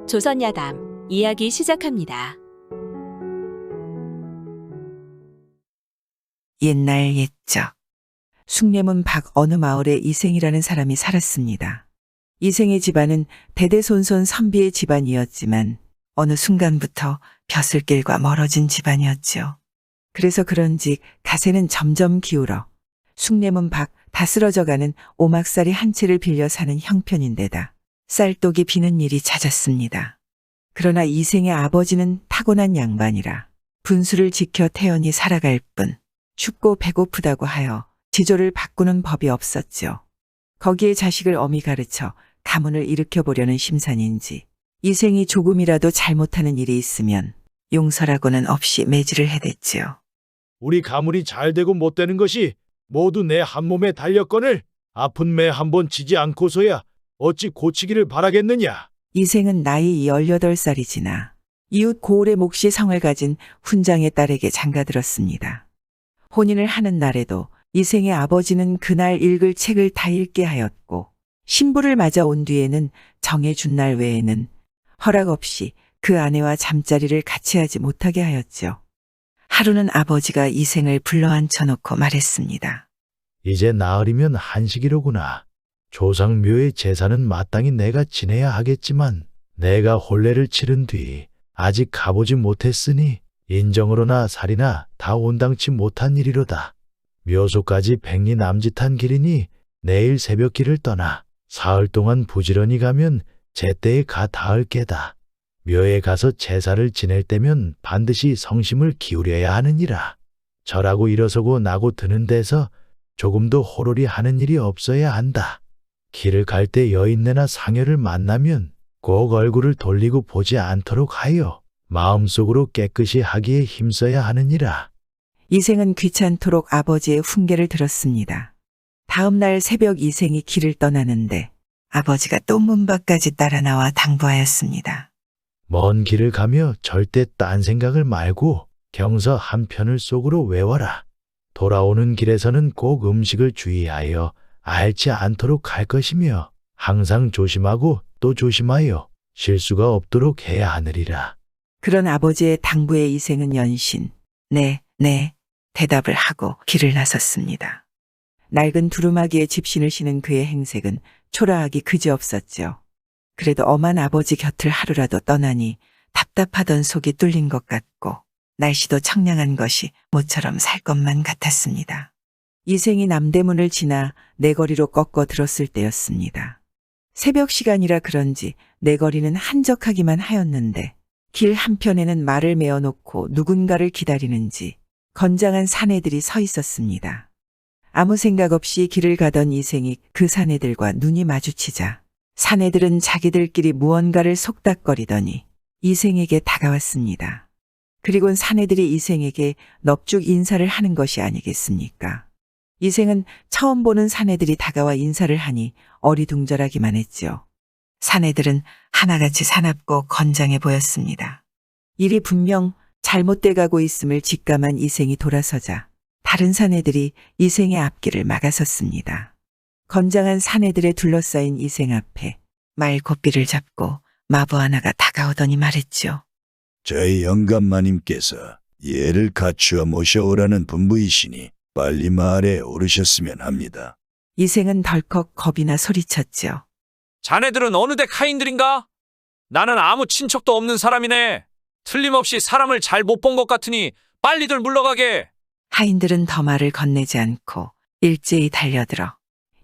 조선야담 이야기 시작합니다. 옛날 옛적 숭례문 밖 어느 마을에 이생이라는 사람이 살았습니다. 이생의 집안은 대대손손 선비의 집안이었지만 어느 순간부터 벼슬길과 멀어진 집안이었지요. 그래서 그런지 가세는 점점 기울어 숭례문 밖 다스러져가는 오막살이 한 채를 빌려 사는 형편인데다 쌀독이 비는 일이 잦았습니다. 그러나 이생의 아버지는 타고난 양반이라 분수를 지켜 태연히 살아갈 뿐 춥고 배고프다고 하여 지조를 바꾸는 법이 없었죠. 거기에 자식을 엄히 가르쳐 가문을 일으켜보려는 심산인지 이생이 조금이라도 잘못하는 일이 있으면 용서라고는 없이 매질을 해댔지요. 우리 가문이 잘 되고 못 되는 것이 모두 내 한 몸에 달렸거늘 아픈 매 한 번 지지 않고서야 어찌 고치기를 바라겠느냐. 이생은 나이 18살이 지나 이웃 고을의 몫이 성을 가진 훈장의 딸에게 장가들었습니다. 혼인을 하는 날에도 이생의 아버지는 그날 읽을 책을 다 읽게 하였고 신부를 맞아 온 뒤에는 정해준 날 외에는 허락 없이 그 아내와 잠자리를 같이 하지 못하게 하였죠. 하루는 아버지가 이생을 불러 앉혀놓고 말했습니다. 이제 나으리면 한식이로구나. 조상묘의 제사는 마땅히 내가 지내야 하겠지만 내가 혼례를 치른 뒤 아직 가보지 못했으니 인정으로나 살이나 다 온당치 못한 일이로다. 묘소까지 백리 남짓한 길이니 내일 새벽길을 떠나 사흘 동안 부지런히 가면 제때에 가 닿을 게다. 묘에 가서 제사를 지낼 때면 반드시 성심을 기울여야 하느니라. 절하고 일어서고 나고 드는 데서 조금도 호롤이 하는 일이 없어야 한다. 길을 갈 때 여인네나 상여를 만나면 꼭 얼굴을 돌리고 보지 않도록 하여 마음속으로 깨끗이 하기에 힘써야 하느니라. 이생은 귀찮도록 아버지의 훈계를 들었습니다. 다음 날 새벽 이생이 길을 떠나는데 아버지가 또 문 밖까지 따라 나와 당부하였습니다. 먼 길을 가며 절대 딴 생각을 말고 경서 한 편을 속으로 외워라. 돌아오는 길에서는 꼭 음식을 주의하여 앓지 않도록 할 것이며 항상 조심하고 또 조심하여 실수가 없도록 해야 하느리라. 그런 아버지의 당부에 이생은 연신 네 대답을 하고 길을 나섰습니다. 낡은 두루마기에 집신을 신은 그의 행색은 초라하기 그지없었죠. 그래도 엄한 아버지 곁을 하루라도 떠나니 답답하던 속이 뚫린 것 같고 날씨도 청량한 것이 모처럼 살 것만 같았습니다. 이생이 남대문을 지나 내거리로 꺾어 들었을 때였습니다. 새벽 시간이라 그런지 내거리는 한적하기만 하였는데 길 한편에는 말을 메어놓고 누군가를 기다리는지 건장한 사내들이 서 있었습니다. 아무 생각 없이 길을 가던 이생이 그 사내들과 눈이 마주치자 사내들은 자기들끼리 무언가를 속닥거리더니 이생에게 다가왔습니다. 그리곤 사내들이 이생에게 넙죽 인사를 하는 것이 아니겠습니까? 이생은 처음 보는 사내들이 다가와 인사를 하니 어리둥절하기만 했죠. 사내들은 하나같이 사납고 건장해 보였습니다. 일이 분명 잘못돼 가고 있음을 직감한 이생이 돌아서자 다른 사내들이 이생의 앞길을 막아섰습니다. 건장한 사내들에 둘러싸인 이생 앞에 말 고삐를 잡고 마부 하나가 다가오더니 말했죠. 저희 영감마님께서 예를 갖추어 모셔오라는 분부이시니 빨리 마을에 오르셨으면 합니다. 이생은 덜컥 겁이나 소리쳤죠. 자네들은 어느 데 카인들인가? 나는 아무 친척도 없는 사람이네. 틀림없이 사람을 잘 못 본 것 같으니 빨리들 물러가게. 하인들은 더 말을 건네지 않고 일제히 달려들어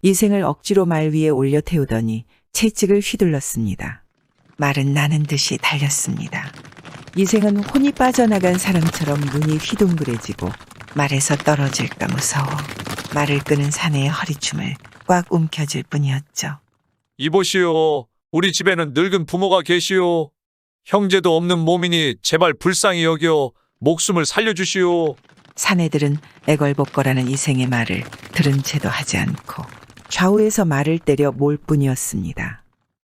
이생을 억지로 말 위에 올려 태우더니 채찍을 휘둘렀습니다. 말은 나는 듯이 달렸습니다. 이생은 혼이 빠져나간 사람처럼 눈이 휘둥그레지고 말에서 떨어질까 무서워 말을 끄는 사내의 허리춤을 꽉 움켜쥘 뿐이었죠. 이보시오. 우리 집에는 늙은 부모가 계시오. 형제도 없는 몸이니 제발 불쌍히 여겨 목숨을 살려주시오. 사내들은 애걸복걸하는 이생의 말을 들은 채도 하지 않고 좌우에서 말을 때려 몰 뿐이었습니다.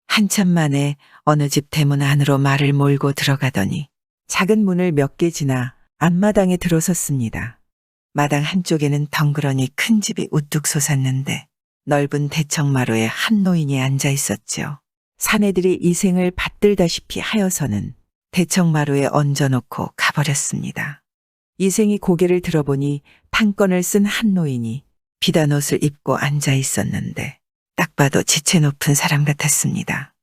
한참 만에 어느 집 대문 안으로 말을 몰고 들어가더니 작은 문을 몇 개 지나 앞마당에 들어섰습니다. 마당 한쪽에는 덩그러니 큰 집이 우뚝 솟았는데 넓은 대청마루에 한 노인이 앉아 있었죠. 사내들이 이생을 받들다시피 하여서는 대청마루에 얹어놓고 가버렸습니다. 이생이 고개를 들어보니 탄건을 쓴 한 노인이 비단 옷을 입고 앉아 있었는데 딱 봐도 지체 높은 사람 같았습니다.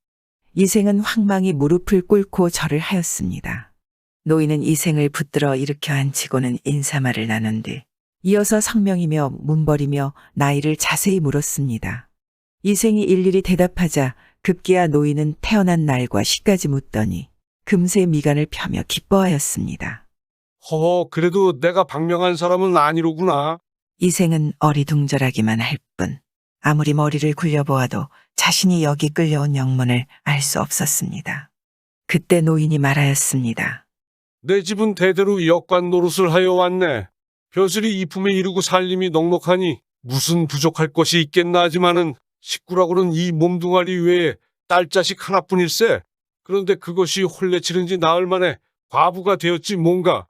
이생은 황망히 무릎을 꿇고 절을 하였습니다. 노인은 이생을 붙들어 일으켜 앉히고는 인사말을 나눈 뒤 이어서 성명이며 문벌이며 나이를 자세히 물었습니다. 이생이 일일이 대답하자 급기야 노인은 태어난 날과 시까지 묻더니 금세 미간을 펴며 기뻐하였습니다. 허허, 그래도 내가 방명한 사람은 아니로구나. 이생은 어리둥절하기만 할 뿐 아무리 머리를 굴려보아도 자신이 여기 끌려온 영문을 알 수 없었습니다. 그때 노인이 말하였습니다. 내 집은 대대로 역관 노릇을 하여 왔네. 벼슬이 이품에 이르고 살림이 넉넉하니 무슨 부족할 것이 있겠나 하지만은 식구라고는 이 몸뚱아리 외에 딸자식 하나뿐일세. 그런데 그것이 혼례 치른 지 나흘 만에 과부가 되었지 뭔가.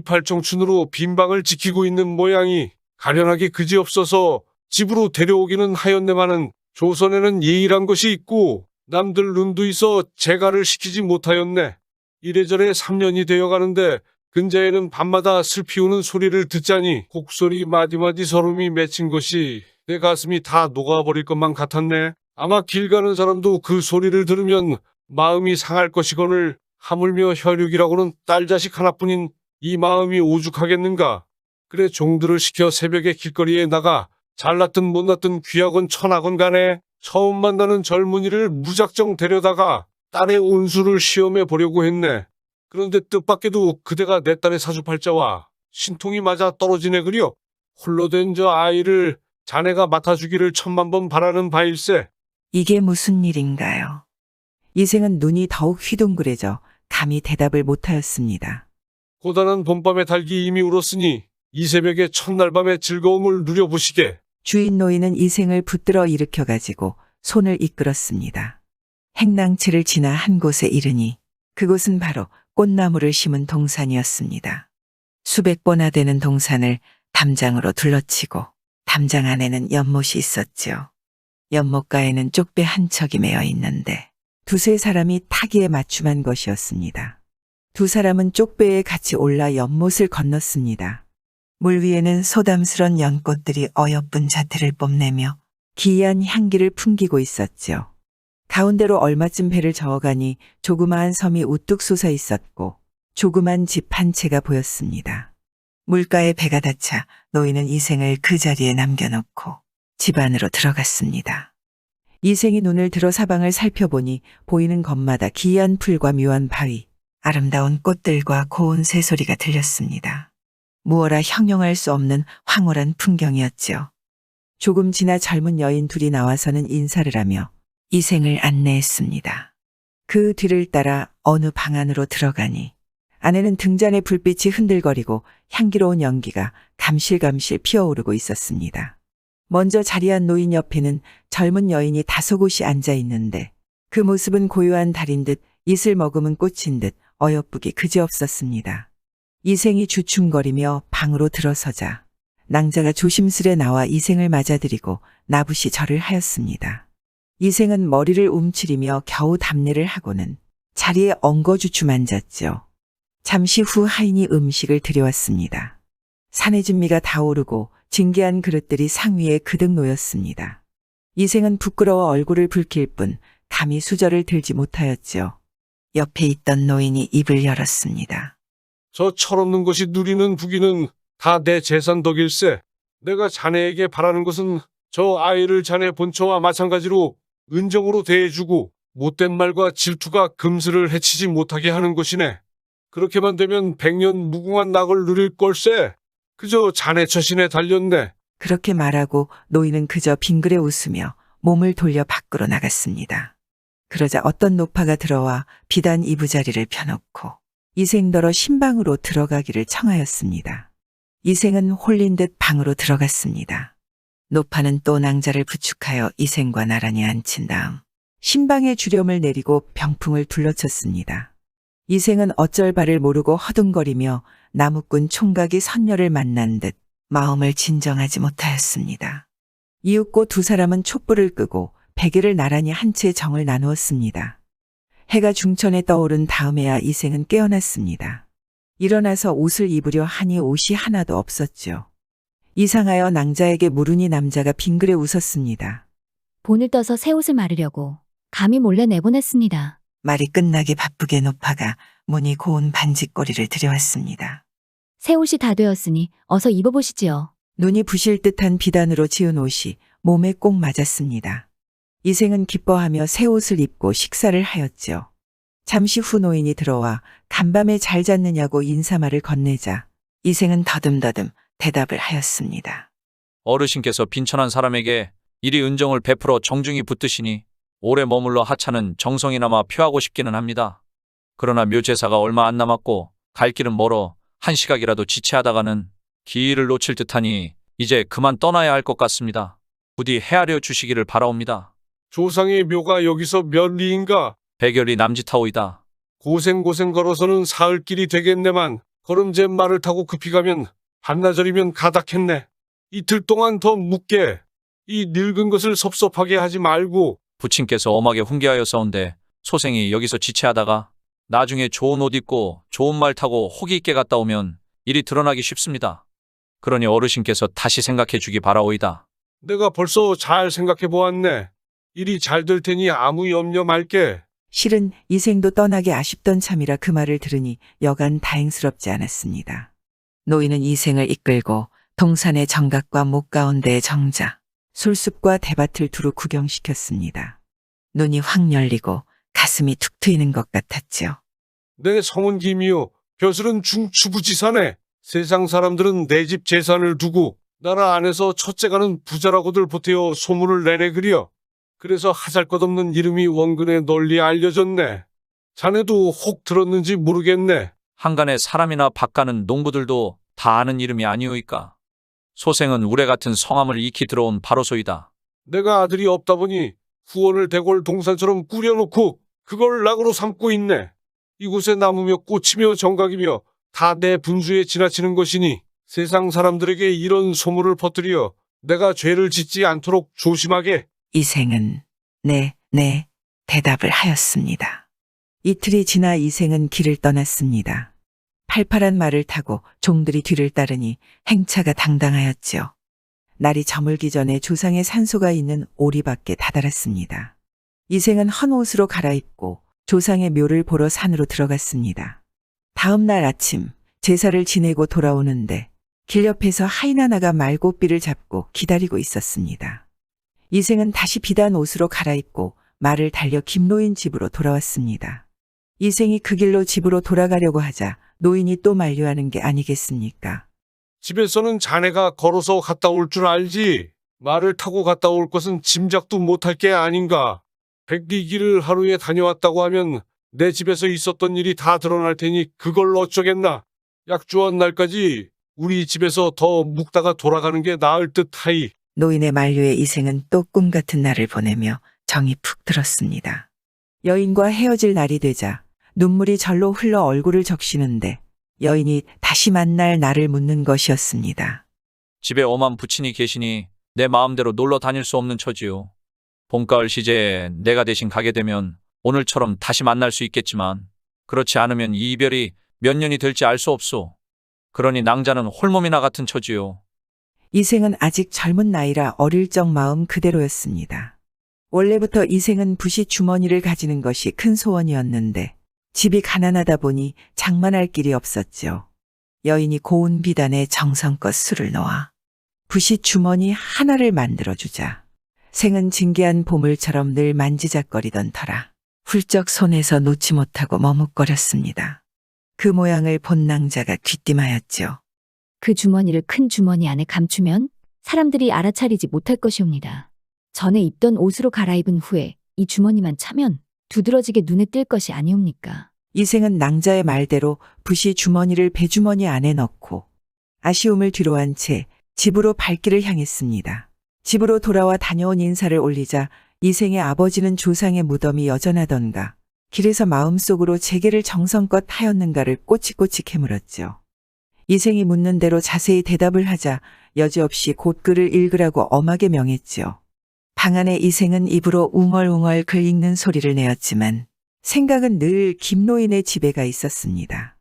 이팔청춘으로 빈방을 지키고 있는 모양이 가련하게 그지없어서 집으로 데려오기는 하였네마는 조선에는 예의란 것이 있고 남들 눈도 있어 재가를 시키지 못하였네. 이래저래 3년이 되어가는데 근자에는 밤마다 슬피 우는 소리를 듣자니 곡소리 마디마디 서름이 맺힌 것이 내 가슴이 다 녹아버릴 것만 같았네. 아마 길 가는 사람도 그 소리를 들으면 마음이 상할 것이거늘 하물며 혈육이라고는 딸자식 하나뿐인 이 마음이 오죽하겠는가. 그래 종들을 시켜 새벽에 길거리에 나가 잘났든 못났든 귀하건 천하건 간에 처음 만나는 젊은이를 무작정 데려다가 딸의 운수를 시험해 보려고 했네. 그런데 뜻밖에도 그대가 내 딸의 사주팔자와 신통이 맞아 떨어지네 그려. 홀로 된 저 아이를 자네가 맡아주기를 천만 번 바라는 바일세. 이게 무슨 일인가요? 이생은 눈이 더욱 휘둥그레져 감히 대답을 못하였습니다. 고단한 봄밤의 닭이 이미 울었으니 이 새벽의 첫날 밤의 즐거움을 누려보시게. 주인 노인은 이생을 붙들어 일으켜 가지고 손을 이끌었습니다. 행랑치를 지나 한 곳에 이르니 그곳은 바로 꽃나무를 심은 동산이었습니다. 수백 보나 되는 동산을 담장으로 둘러치고 담장 안에는 연못이 있었지요. 연못가에는 쪽배 한 척이 매어 있는데 두세 사람이 타기에 맞춤한 것이었습니다. 두 사람은 쪽배에 같이 올라 연못을 건넜습니다. 물 위에는 소담스런 연꽃들이 어여쁜 자태를 뽐내며 기이한 향기를 풍기고 있었지요. 가운데로 얼마쯤 배를 저어가니 조그마한 섬이 우뚝 솟아 있었고 조그만 집 한 채가 보였습니다. 물가에 배가 닫자 노인은 이생을 그 자리에 남겨놓고 집 안으로 들어갔습니다. 이생이 눈을 들어 사방을 살펴보니 보이는 것마다 기이한 풀과 묘한 바위, 아름다운 꽃들과 고운 새소리가 들렸습니다. 무어라 형용할 수 없는 황홀한 풍경이었지요. 조금 지나 젊은 여인 둘이 나와서는 인사를 하며 이생을 안내했습니다. 그 뒤를 따라 어느 방 안으로 들어가니 안에는 등잔의 불빛이 흔들거리고 향기로운 연기가 감실감실 피어오르고 있었습니다. 먼저 자리한 노인 옆에는 젊은 여인이 다소곳이 앉아 있는데 그 모습은 고요한 달인 듯 이슬 머금은 꽃인 듯 어여쁘기 그지없었습니다. 이생이 주춤거리며 방으로 들어서자 낭자가 조심스레 나와 이생을 맞아들이고 나부시 절을 하였습니다. 이생은 머리를 움츠리며 겨우 답례를 하고는 자리에 엉거주춤 앉았죠. 잠시 후 하인이 음식을 들여왔습니다. 산해진미가 다오르고 진귀한 그릇들이 상위에 그득 놓였습니다. 이생은 부끄러워 얼굴을 붉힐 뿐 감히 수저를 들지 못하였지요. 옆에 있던 노인이 입을 열었습니다. 저 철없는 것이 누리는 부귀는 다 내 재산 덕일세. 내가 자네에게 바라는 것은 저 아이를 자네 본처와 마찬가지로 은정으로 대해주고 못된 말과 질투가 금슬을 해치지 못하게 하는 것이네. 그렇게만 되면 100년 무궁한 낙을 누릴 걸세. 그저 자네 처신에 달렸네. 그렇게 말하고 노인은 그저 빙그레 웃으며 몸을 돌려 밖으로 나갔습니다. 그러자 어떤 노파가 들어와 비단 이부자리를 펴놓고 이생더러 신방으로 들어가기를 청하였습니다. 이생은 홀린 듯 방으로 들어갔습니다. 노파는 또 낭자를 부축하여 이생과 나란히 앉힌 다음 신방의 주렴을 내리고 병풍을 둘러쳤습니다. 이생은 어쩔 바를 모르고 허둥거리며 나무꾼 총각이 선녀를 만난 듯 마음을 진정하지 못하였습니다. 이윽고 두 사람은 촛불을 끄고 베개를 나란히 한 채 정을 나누었습니다. 해가 중천에 떠오른 다음에야 이생은 깨어났습니다. 일어나서 옷을 입으려 하니 옷이 하나도 없었죠. 이상하여 낭자에게 물으니 남자가 빙그레 웃었습니다. 본을 떠서 새 옷을 마르려고 감히 몰래 내보냈습니다. 말이 끝나기 바쁘게 노파가 문이 고운 반지꼬리를 들여왔습니다. 새 옷이 다 되었으니 어서 입어보시지요. 눈이 부실 듯한 비단으로 지은 옷이 몸에 꼭 맞았습니다. 이생은 기뻐하며 새 옷을 입고 식사를 하였죠. 잠시 후 노인이 들어와 간밤에 잘 잤느냐고 인사말을 건네자 이생은 더듬더듬 대답을 하였습니다. 어르신께서 빈천한 사람에게 이리 은정을 베풀어 정중히 붙드시니 오래 머물러 하찮은 정성이나마 표하고 싶기는 합니다. 그러나 묘제사가 얼마 안 남았고 갈 길은 멀어 한 시각이라도 지체하다가는 길을 놓칠 듯하니 이제 그만 떠나야 할 것 같습니다. 부디 헤아려 주시기를 바라옵니다. 조상의 묘가 여기서 몇 리인가? 백여리 남짓하오이다. 고생 걸어서는 사흘 길이 되겠네만 걸음제 말을 타고 급히 가면 반나절이면 가닥했네. 이틀 동안 더 묵게. 이 늙은 것을 섭섭하게 하지 말고. 부친께서 엄하게 훈계하였사온데 소생이 여기서 지체하다가 나중에 좋은 옷 입고 좋은 말 타고 호기 있게 갔다 오면 일이 드러나기 쉽습니다. 그러니 어르신께서 다시 생각해 주기 바라오이다. 내가 벌써 잘 생각해 보았네. 일이 잘 될 테니 아무 염려 말게. 실은 이생도 떠나기 아쉽던 참이라 그 말을 들으니 여간 다행스럽지 않았습니다. 노인은 이생을 이끌고 동산의 정각과 목 가운데의 정자, 솔숲과 대밭을 두루 구경시켰습니다. 눈이 확 열리고 가슴이 툭 트이는 것 같았지요. 내 성은 김이요. 벼슬은 중추부지사네. 세상 사람들은 내 집 재산을 두고 나라 안에서 첫째가는 부자라고들 보태어 소문을 내내 그려. 그래서 하잘것없는 이름이 원근에 널리 알려졌네. 자네도 혹 들었는지 모르겠네. 한간에 사람이나 밭가는 농부들도 다 아는 이름이 아니오이까. 소생은 우레 같은 성함을 익히 들어온 바로소이다. 내가 아들이 없다 보니 후원을 대골 동산처럼 꾸려놓고 그걸 낙으로 삼고 있네. 이곳에 나무며 꽃이며 정각이며 다 내 분수에 지나치는 것이니 세상 사람들에게 이런 소문을 퍼뜨려 내가 죄를 짓지 않도록 조심하게. 이생은 네 대답을 하였습니다. 이틀이 지나 이생은 길을 떠났습니다. 팔팔한 말을 타고 종들이 뒤를 따르니 행차가 당당하였지요. 날이 저물기 전에 조상의 산소가 있는 오리밖에 다다랐습니다. 이생은 헌 옷으로 갈아입고 조상의 묘를 보러 산으로 들어갔습니다. 다음 날 아침 제사를 지내고 돌아오는데 길 옆에서 하인 하나가 말고삐를 잡고 기다리고 있었습니다. 이생은 다시 비단 옷으로 갈아입고 말을 달려 김노인 집으로 돌아왔습니다. 이생이 그 길로 집으로 돌아가려고 하자 노인이 또 만류하는 게 아니겠습니까? 집에서는 자네가 걸어서 갔다 올 줄 알지. 말을 타고 갔다 올 것은 짐작도 못할 게 아닌가. 백리길을 하루에 다녀왔다고 하면 내 집에서 있었던 일이 다 드러날 테니 그걸 어쩌겠나. 약주한 날까지 우리 집에서 더 묵다가 돌아가는 게 나을 듯하이. 노인의 만류에 이생은 또 꿈 같은 날을 보내며 정이 푹 들었습니다. 여인과 헤어질 날이 되자 눈물이 절로 흘러 얼굴을 적시는데 여인이 다시 만날 날을 묻는 것이었습니다. 집에 엄한 부친이 계시니 내 마음대로 놀러 다닐 수 없는 처지요. 봄가을 시제에 내가 대신 가게 되면 오늘처럼 다시 만날 수 있겠지만 그렇지 않으면 이 이별이 몇 년이 될지 알 수 없소. 그러니 낭자는 홀몸이나 같은 처지요. 이생은 아직 젊은 나이라 어릴 적 마음 그대로였습니다. 원래부터 이생은 붓이 주머니를 가지는 것이 큰 소원이었는데 집이 가난하다 보니 장만할 길이 없었죠. 여인이 고운 비단에 정성껏 술을 놓아 붓이 주머니 하나를 만들어주자 생은 진귀한 보물처럼 늘 만지작거리던 터라 훌쩍 손에서 놓지 못하고 머뭇거렸습니다. 그 모양을 본 낭자가 귀띔하였죠. 그 주머니를 큰 주머니 안에 감추면 사람들이 알아차리지 못할 것이옵니다. 전에 입던 옷으로 갈아입은 후에 이 주머니만 차면 두드러지게 눈에 띌 것이 아니옵니까? 이생은 낭자의 말대로 붓이 주머니를 배주머니 안에 넣고 아쉬움을 뒤로한 채 집으로 발길을 향했습니다. 집으로 돌아와 다녀온 인사를 올리자 이생의 아버지는 조상의 무덤이 여전하던가 길에서 마음속으로 재계를 정성껏 하였는가를 꼬치꼬치 캐물었죠. 이생이 묻는 대로 자세히 대답을 하자 여지없이 곧 글을 읽으라고 엄하게 명했지요. 방 안에 이생은 입으로 웅얼웅얼 글 읽는 소리를 내었지만 생각은 늘 김노인의 집에 가 있었습니다.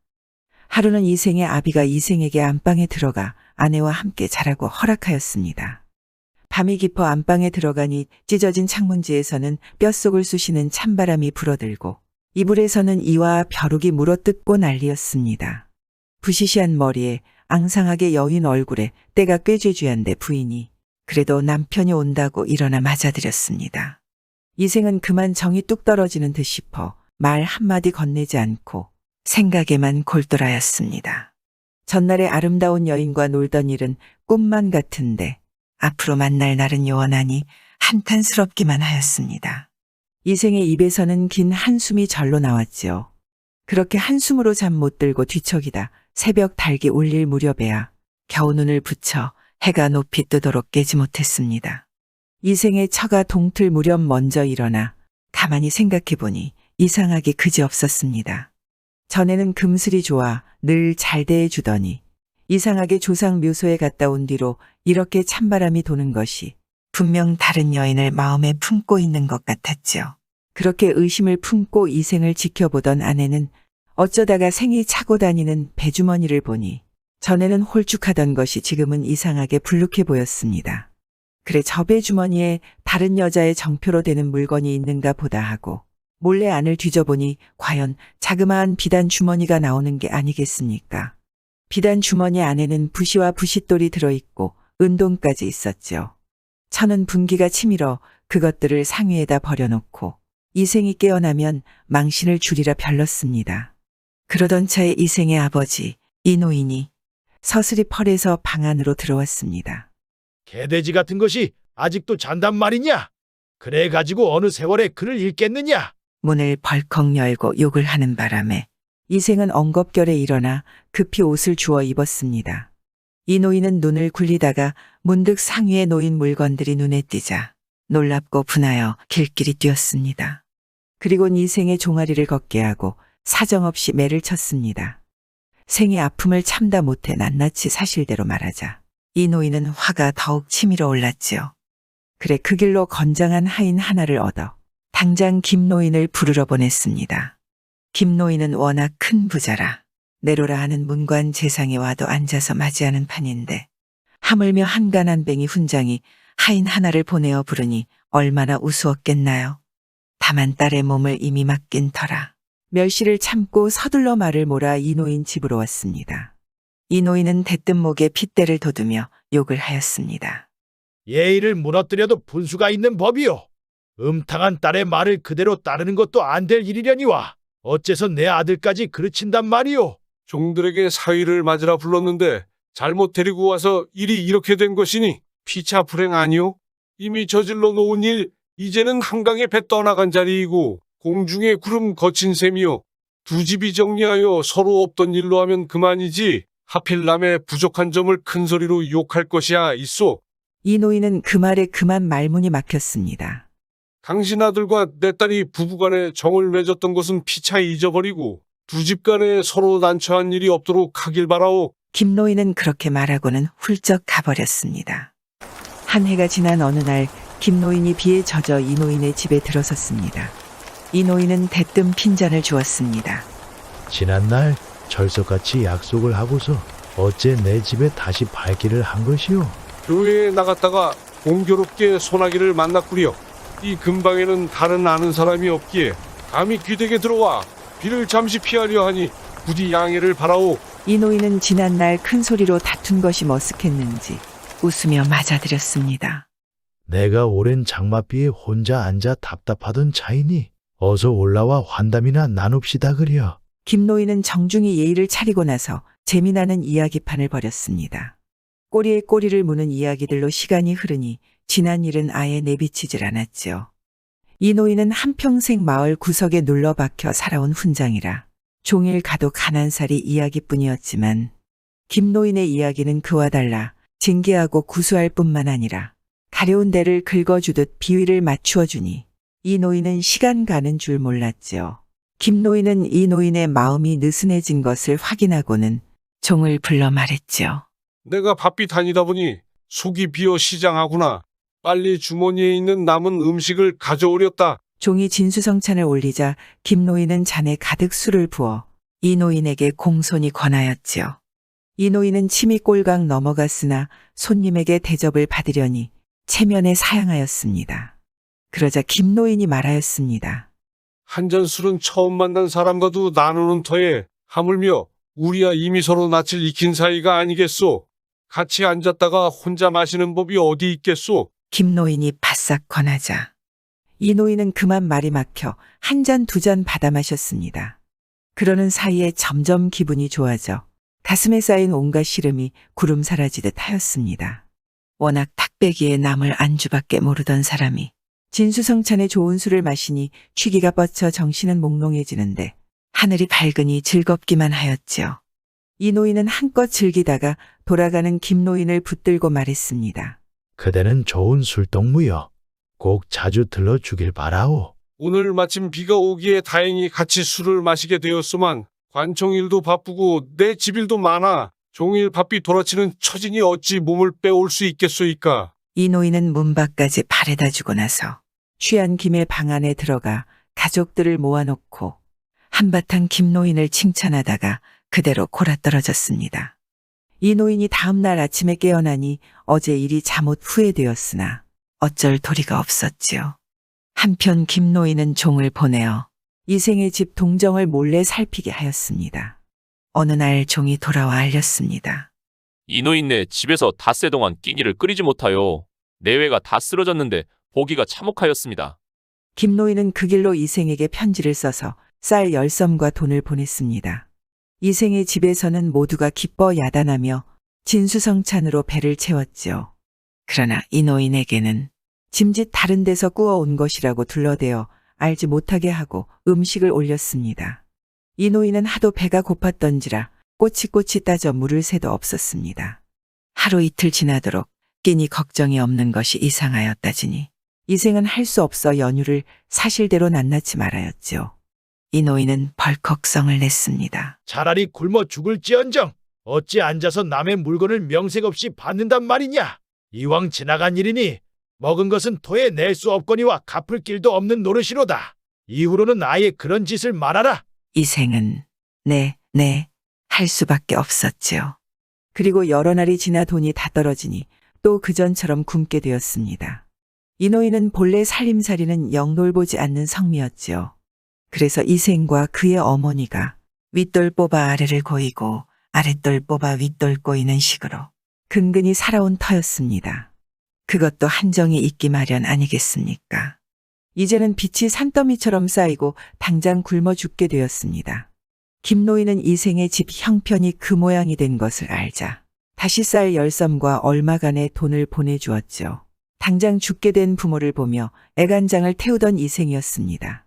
하루는 이생의 아비가 이생에게 안방에 들어가 아내와 함께 자라고 허락하였습니다. 밤이 깊어 안방에 들어가니 찢어진 창문지에서는 뼛속을 쑤시는 찬바람이 불어들고 이불에서는 이와 벼룩이 물어뜯고 난리였습니다. 부시시한 머리에 앙상하게 여인 얼굴에 때가 꾀죄죄한데 부인이 그래도 남편이 온다고 일어나 맞아들였습니다. 이생은 그만 정이 뚝 떨어지는 듯 싶어 말 한마디 건네지 않고 생각에만 골똘하였습니다. 전날의 아름다운 여인과 놀던 일은 꿈만 같은데 앞으로 만날 날은 요원하니 한탄스럽기만 하였습니다. 이생의 입에서는 긴 한숨이 절로 나왔지요. 그렇게 한숨으로 잠 못 들고 뒤척이다 새벽 달기 울릴 무렵에야 겨우 눈을 붙여 해가 높이 뜨도록 깨지 못했습니다. 이생의 처가 동틀 무렵 먼저 일어나 가만히 생각해보니 이상하기 그지없었습니다. 전에는 금슬이 좋아 늘 잘 대해주더니 이상하게 조상 묘소에 갔다 온 뒤로 이렇게 찬바람이 도는 것이 분명 다른 여인을 마음에 품고 있는 것 같았지요. 그렇게 의심을 품고 이생을 지켜보던 아내는 어쩌다가 생이 차고 다니는 배주머니를 보니 전에는 홀쭉하던 것이 지금은 이상하게 불룩해 보였습니다. 그래 저 배주머니에 다른 여자의 정표로 되는 물건이 있는가 보다 하고 몰래 안을 뒤져보니 과연 자그마한 비단 주머니가 나오는 게 아니겠습니까? 비단 주머니 안에는 부시와 부싯돌이 들어있고 은동까지 있었죠. 천은 분기가 치밀어 그것들을 상위에다 버려놓고 이생이 깨어나면 망신을 주리라 별렀습니다. 그러던 차에 이생의 아버지 이노인이 서슬이 펄에서 방 안으로 들어왔습니다. 개돼지 같은 것이 아직도 잔단 말이냐? 그래 가지고 어느 세월에 글을 읽겠느냐? 문을 벌컥 열고 욕을 하는 바람에 이생은 엉겁결에 일어나 급히 옷을 주워 입었습니다. 이 노인은 눈을 굴리다가 문득 상위에 놓인 물건들이 눈에 띄자 놀랍고 분하여 길길이 뛰었습니다. 그리곤 이생의 종아리를 걷게 하고 사정없이 매를 쳤습니다. 생이 아픔을 참다 못해 낱낱이 사실대로 말하자 이 노인은 화가 더욱 치밀어 올랐지요. 그래 그 길로 건장한 하인 하나를 얻어 당장 김노인을 부르러 보냈습니다. 김노인은 워낙 큰 부자라 내로라 하는 문관 재상에 와도 앉아서 맞이하는 판인데 하물며 한간한 뱅이 훈장이 하인 하나를 보내어 부르니 얼마나 우스웠겠나요. 다만 딸의 몸을 이미 맡긴 터라 멸시를 참고 서둘러 말을 몰아 이 노인 집으로 왔습니다. 이 노인은 대뜸 목에 핏대를 돋우며 욕을 하였습니다. 예의를 무너뜨려도 분수가 있는 법이요. 음탕한 딸의 말을 그대로 따르는 것도 안 될 일이려니와 어째서 내 아들까지 그르친단 말이오. 종들에게 사위를 맞으라 불렀는데 잘못 데리고 와서 일이 이렇게 된 것이니 피차 불행 아니오? 이미 저질러 놓은 일 이제는 한강에 배 떠나간 자리이고 공중에 구름 거친 셈이요. 두 집이 정리하여 서로 없던 일로 하면 그만이지 하필 남의 부족한 점을 큰 소리로 욕할 것이야 있소. 이 노인은 그 말에 그만 말문이 막혔습니다. 당신 아들과 내 딸이 부부간에 정을 맺었던 것은 피차 잊어버리고 두 집 간에 서로 난처한 일이 없도록 하길 바라오. 김노인은 그렇게 말하고는 훌쩍 가버렸습니다. 한 해가 지난 어느 날 김노인이 비에 젖어 이 노인의 집에 들어섰습니다. 이 노인은 대뜸 핀잔을 주었습니다. 지난날 철석같이 약속을 하고서 어째 내 집에 다시 발길을 한 것이오? 교회에 나갔다가 공교롭게 소나기를 만났구려. 이 근방에는 다른 아는 사람이 없기에 감히 귀댁에 들어와 비를 잠시 피하려 하니 부디 양해를 바라오. 이 노인은 지난날 큰 소리로 다툰 것이 머쓱했는지 웃으며 맞아들였습니다. 내가 오랜 장맛비에 혼자 앉아 답답하던 차이니 어서 올라와 환담이나 나눕시다 그려. 김노인은 정중히 예의를 차리고 나서 재미나는 이야기판을 벌였습니다. 꼬리에 꼬리를 무는 이야기들로 시간이 흐르니 지난 일은 아예 내비치질 않았지요. 이 노인은 한평생 마을 구석에 눌러박혀 살아온 훈장이라 종일 가도 가난살이 이야기뿐이었지만 김노인의 이야기는 그와 달라 징계하고 구수할 뿐만 아니라 가려운 데를 긁어주듯 비위를 맞추어 주니 이 노인은 시간 가는 줄 몰랐지요. 김노인은 이 노인의 마음이 느슨해진 것을 확인하고는 종을 불러 말했지요. 내가 바삐 다니다 보니 속이 비어 시장하구나. 빨리 주머니에 있는 남은 음식을 가져오렸다. 종이 진수성찬을 올리자 김노인은 잔에 가득 술을 부어 이 노인에게 공손히 권하였지요. 이 노인은 침이 꼴강 넘어갔으나 손님에게 대접을 받으려니 체면에 사양하였습니다. 그러자 김노인이 말하였습니다. 한 잔 술은 처음 만난 사람과도 나누는 터에 하물며 우리야 이미 서로 낯을 익힌 사이가 아니겠소. 같이 앉았다가 혼자 마시는 법이 어디 있겠소. 김노인이 바싹 권하자 이 노인은 그만 말이 막혀 한 잔 두 잔 받아 마셨습니다. 그러는 사이에 점점 기분이 좋아져 가슴에 쌓인 온갖 시름이 구름 사라지듯 하였습니다. 워낙 탁배기에 남을 안주밖에 모르던 사람이 진수성찬의 좋은 술을 마시니 취기가 뻗쳐 정신은 몽롱해지는데 하늘이 밝으니 즐겁기만 하였지요. 이 노인은 한껏 즐기다가 돌아가는 김노인을 붙들고 말했습니다. 그대는 좋은 술동무여. 꼭 자주 들러주길 바라오. 오늘 마침 비가 오기에 다행히 같이 술을 마시게 되었소만 관청일도 바쁘고 내 집일도 많아 종일 바삐 돌아치는 처진이 어찌 몸을 빼올 수 있겠소이까. 이 노인은 문 밖까지 바래다 주고 나서 취한 김에 방 안에 들어가 가족들을 모아놓고 한바탕 김노인을 칭찬하다가 그대로 골아떨어졌습니다. 이 노인이 다음날 아침에 깨어나니 어제 일이 잠옷 후회되었으나 어쩔 도리가 없었지요. 한편 김노인은 종을 보내어 이생의 집 동정을 몰래 살피게 하였습니다. 어느 날 종이 돌아와 알렸습니다. 이 노인네 집에서 닷새 동안 끼니를 끓이지 못하여 내외가 다 쓰러졌는데 보기가 참혹하였습니다. 김노인은 그 길로 이생에게 편지를 써서 쌀 10섬과 돈을 보냈습니다. 이생의 집에서는 모두가 기뻐 야단하며 진수성찬으로 배를 채웠지요. 그러나 이 노인에게는 짐짓 다른 데서 꾸어온 것이라고 둘러대어 알지 못하게 하고 음식을 올렸습니다. 이 노인은 하도 배가 고팠던지라 꼬치꼬치 따져 물을 새도 없었습니다. 하루 이틀 지나도록 끼니 걱정이 없는 것이 이상하였다지니 이생은 할 수 없어 연유를 사실대로 낱낱이 말하였지요. 이 노인은 벌컥 성을 냈습니다. 차라리 굶어 죽을지언정 어찌 앉아서 남의 물건을 명색 없이 받는단 말이냐. 이왕 지나간 일이니 먹은 것은 토해 낼 수 없거니와 갚을 길도 없는 노릇이로다. 이후로는 아예 그런 짓을 말아라. 이생은 네, 할 수밖에 없었지요. 그리고 여러 날이 지나 돈이 다 떨어지니 또 그전처럼 굶게 되었습니다. 이 노인은 본래 살림살이는 영놀보지 않는 성미였지요. 그래서 이생과 그의 어머니가 윗돌 뽑아 아래를 고이고 아랫돌 뽑아 윗돌 꼬이는 식으로 근근히 살아온 터였습니다. 그것도 한정이 있기 마련 아니겠습니까? 이제는 빚이 산더미처럼 쌓이고 당장 굶어 죽게 되었습니다. 김노인은 이생의 집 형편이 그 모양이 된 것을 알자 다시 쌀 10섬과 얼마간의 돈을 보내주었죠. 당장 죽게 된 부모를 보며 애간장을 태우던 이생이었습니다.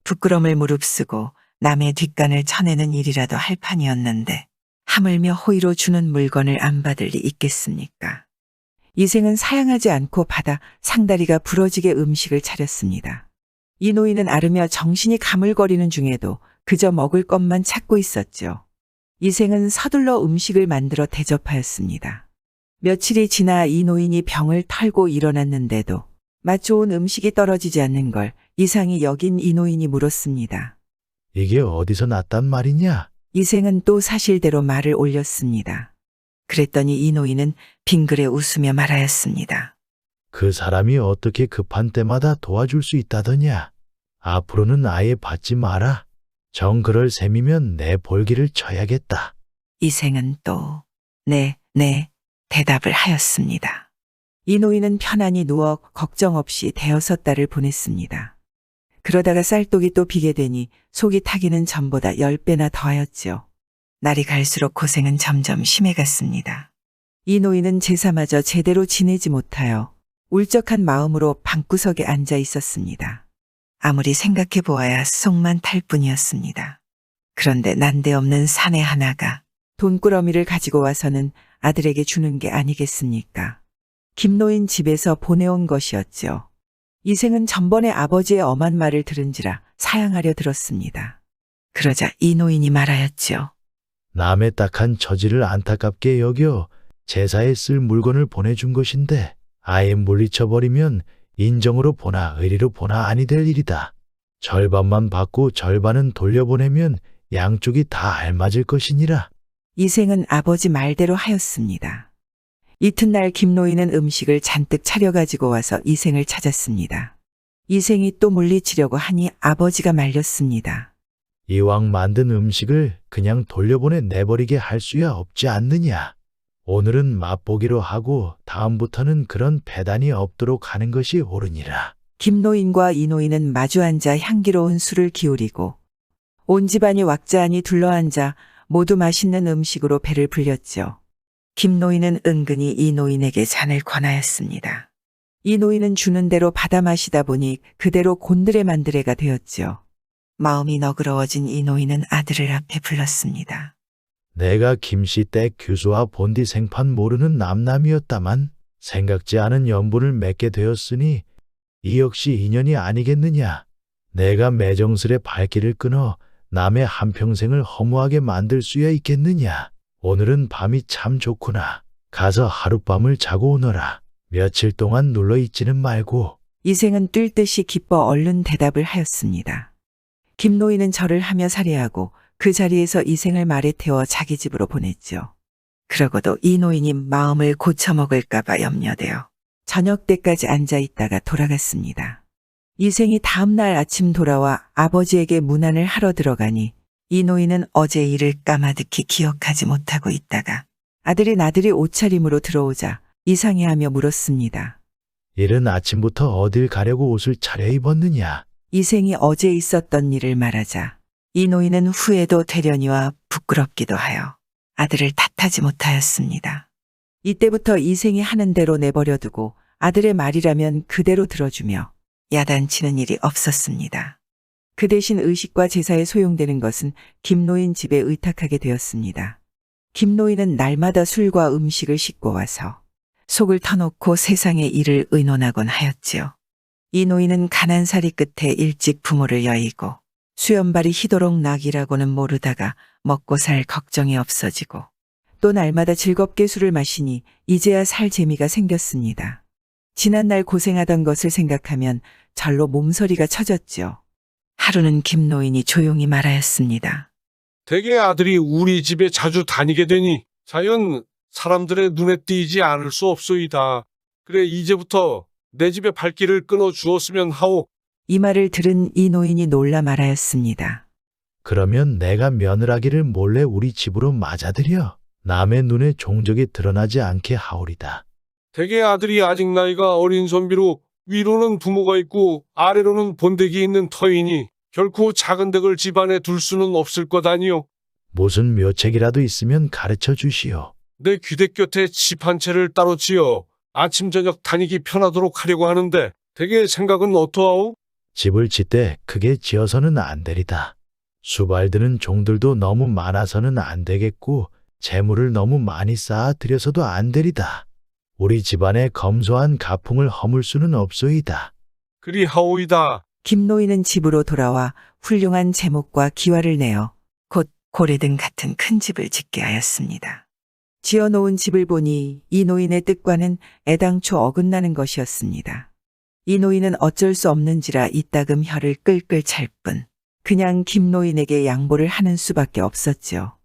부끄럼을 무릅쓰고 남의 뒷간을 쳐내는 일이라도 할 판이었는데 하물며 호의로 주는 물건을 안 받을 리 있겠습니까? 이생은 사양하지 않고 받아 상다리가 부러지게 음식을 차렸습니다. 이 노인은 앓으며 정신이 가물거리는 중에도 그저 먹을 것만 찾고 있었죠. 이생은 서둘러 음식을 만들어 대접하였습니다. 며칠이 지나 이 노인이 병을 털고 일어났는데도 맛 좋은 음식이 떨어지지 않는 걸 이상히 여긴 이 노인이 물었습니다. 이게 어디서 났단 말이냐? 이생은 또 사실대로 말을 올렸습니다. 그랬더니 이 노인은 빙그레 웃으며 말하였습니다. 그 사람이 어떻게 급한 때마다 도와줄 수 있다더냐? 앞으로는 아예 받지 마라. 정 그럴 셈이면 내 볼기를 쳐야겠다. 이생은 또 네, 대답을 하였습니다. 이 노인은 편안히 누워 걱정 없이 대여섯 달을 보냈습니다. 그러다가 쌀독이 또 비게 되니 속이 타기는 전보다 10배나 더하였지요. 날이 갈수록 고생은 점점 심해갔습니다. 이 노인은 제사마저 제대로 지내지 못하여 울적한 마음으로 방구석에 앉아 있었습니다. 아무리 생각해 보아야 속만 탈 뿐이었습니다. 그런데 난데없는 사내 하나가 돈꾸러미를 가지고 와서는 아들에게 주는 게 아니겠습니까? 김노인 집에서 보내온 것이었죠. 이생은 전번에 아버지의 엄한 말을 들은지라 사양하려 들었습니다. 그러자 이 노인이 말하였지요. 남의 딱한 처지를 안타깝게 여겨 제사에 쓸 물건을 보내준 것인데 아예 물리쳐버리면 인정으로 보나 의리로 보나 아니 될 일이다. 절반만 받고 절반은 돌려보내면 양쪽이 다 알맞을 것이니라. 이생은 아버지 말대로 하였습니다. 이튿날 김노인은 음식을 잔뜩 차려가지고 와서 이생을 찾았습니다. 이생이 또 물리치려고 하니 아버지가 말렸습니다. 이왕 만든 음식을 그냥 돌려보내 내버리게 할 수야 없지 않느냐. 오늘은 맛보기로 하고 다음부터는 그런 배단이 없도록 하는 것이 옳으니라. 김노인과 이노인은 마주 앉아 향기로운 술을 기울이고 온 집안이 왁자하니 둘러앉아 모두 맛있는 음식으로 배를 불렸죠. 김노인은 은근히 이노인에게 잔을 권하였습니다. 이노인은 주는 대로 받아 마시다 보니 그대로 곤드레만드레가 되었죠. 마음이 너그러워진 이노인은 아들을 앞에 불렀습니다. 내가 김씨 때 규수와 본디 생판 모르는 남남이었다만 생각지 않은 연분을 맺게 되었으니 이 역시 인연이 아니겠느냐. 내가 매정스레 발길을 끊어 남의 한평생을 허무하게 만들 수야 있겠느냐. 오늘은 밤이 참 좋구나. 가서 하룻밤을 자고 오너라. 며칠 동안 눌러있지는 말고. 이생은 뛸 듯이 기뻐 얼른 대답을 하였습니다. 김노인은 절을 하며 살해하고 그 자리에서 이생을 말에 태워 자기 집으로 보냈죠. 그러고도 이노인이 마음을 고쳐먹을까봐 염려되어 저녁 때까지 앉아 있다가 돌아갔습니다. 이생이 다음날 아침 돌아와 아버지에게 문안을 하러 들어가니 이노인은 어제 일을 까마득히 기억하지 못하고 있다가 아들이 나들이 옷차림으로 들어오자 이상해하며 물었습니다. 이른 아침부터 어딜 가려고 옷을 차려입었느냐. 이생이 어제 있었던 일을 말하자 이노인은 후회도 되려니와 부끄럽기도 하여 아들을 탓하지 못하였습니다. 이때부터 이생이 하는 대로 내버려두고 아들의 말이라면 그대로 들어주며 야단치는 일이 없었습니다. 그 대신 의식과 제사에 소용되는 것은 김노인 집에 의탁하게 되었습니다. 김노인은 날마다 술과 음식을 싣고 와서 속을 터놓고 세상의 일을 의논하곤 하였지요. 이 노인은 가난살이 끝에 일찍 부모를 여의고 수염발이 희도록 낙이라고는 모르다가 먹고 살 걱정이 없어지고 또 날마다 즐겁게 술을 마시니 이제야 살 재미가 생겼습니다. 지난날 고생하던 것을 생각하면 절로 몸서리가 쳐졌죠. 하루는 김노인이 조용히 말하였습니다. 대개 아들이 우리 집에 자주 다니게 되니 자연 사람들의 눈에 띄지 않을 수 없소이다. 그래 이제부터 내 집에 발길을 끊어 주었으면 하오. 이 말을 들은 이 노인이 놀라 말하였습니다. 그러면 내가 며느라기를 몰래 우리 집으로 맞아들여 남의 눈에 종적이 드러나지 않게 하오리다. 대개 아들이 아직 나이가 어린 선비로 위로는 부모가 있고 아래로는 본댁이 있는 터이니 결코 작은 댁을 집안에 둘 수는 없을 것 아니오. 무슨 묘책이라도 있으면 가르쳐 주시오. 내 귀댁 곁에 집 한 채를 따로 지어 아침 저녁 다니기 편하도록 하려고 하는데 대개 생각은 어떠하오? 집을 짓되 크게 지어서는 안 되리다. 수발드는 종들도 너무 많아서는 안 되겠고 재물을 너무 많이 쌓아 들여서도 안 되리다. 우리 집안의 검소한 가풍을 허물 수는 없소이다. 그리하오이다. 김노인은 집으로 돌아와 훌륭한 제목과 기와를 내어 곧 고래등 같은 큰 집을 짓게 하였습니다. 지어놓은 집을 보니 이 노인의 뜻과는 애당초 어긋나는 것이었습니다. 이 노인은 어쩔 수 없는지라 이따금 혀를 끌끌 찰 뿐 그냥 김노인에게 양보를 하는 수밖에 없었죠.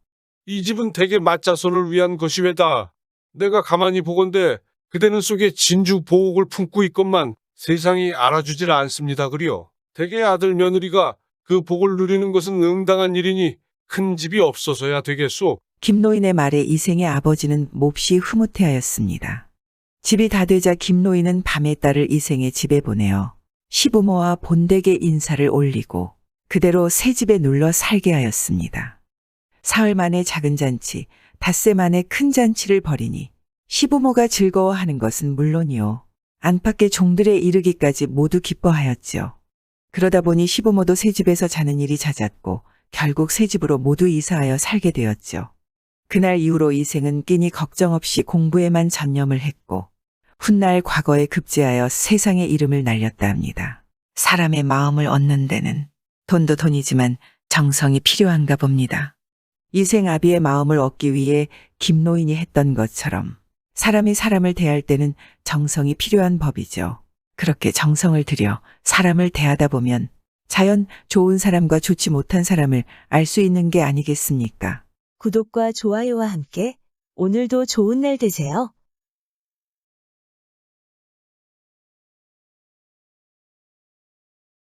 이 집은 대개 맞자손을 위한 것이외다. 내가 가만히 보건대 그대는 속에 진주 보옥을 품고 있건만 세상이 알아주질 않습니다 그리요. 대개 아들 며느리가 그 복을 누리는 것은 응당한 일이니 큰 집이 없어서야 되겠소. 김노인의 말에 이생의 아버지는 몹시 흐뭇해하였습니다. 집이 다 되자 김노인은 밤에 딸을 이생의 집에 보내어 시부모와 본댁의 인사를 올리고 그대로 새 집에 눌러 살게 하였습니다. 사흘 만에 작은 잔치, 닷새 만에 큰 잔치를 벌이니 시부모가 즐거워하는 것은 물론이요. 안팎의 종들에 이르기까지 모두 기뻐하였지요. 그러다 보니 시부모도 새 집에서 자는 일이 잦았고 결국 새 집으로 모두 이사하여 살게 되었죠. 그날 이후로 이생은 끼니 걱정 없이 공부에만 전념을 했고 훗날 과거에 급제하여 세상의 이름을 날렸다 합니다. 사람의 마음을 얻는 데는 돈도 돈이지만 정성이 필요한가 봅니다. 이생 아비의 마음을 얻기 위해 김노인이 했던 것처럼 사람이 사람을 대할 때는 정성이 필요한 법이죠. 그렇게 정성을 들여 사람을 대하다 보면 자연 좋은 사람과 좋지 못한 사람을 알 수 있는 게 아니겠습니까? 구독과 좋아요와 함께 오늘도 좋은 날 되세요.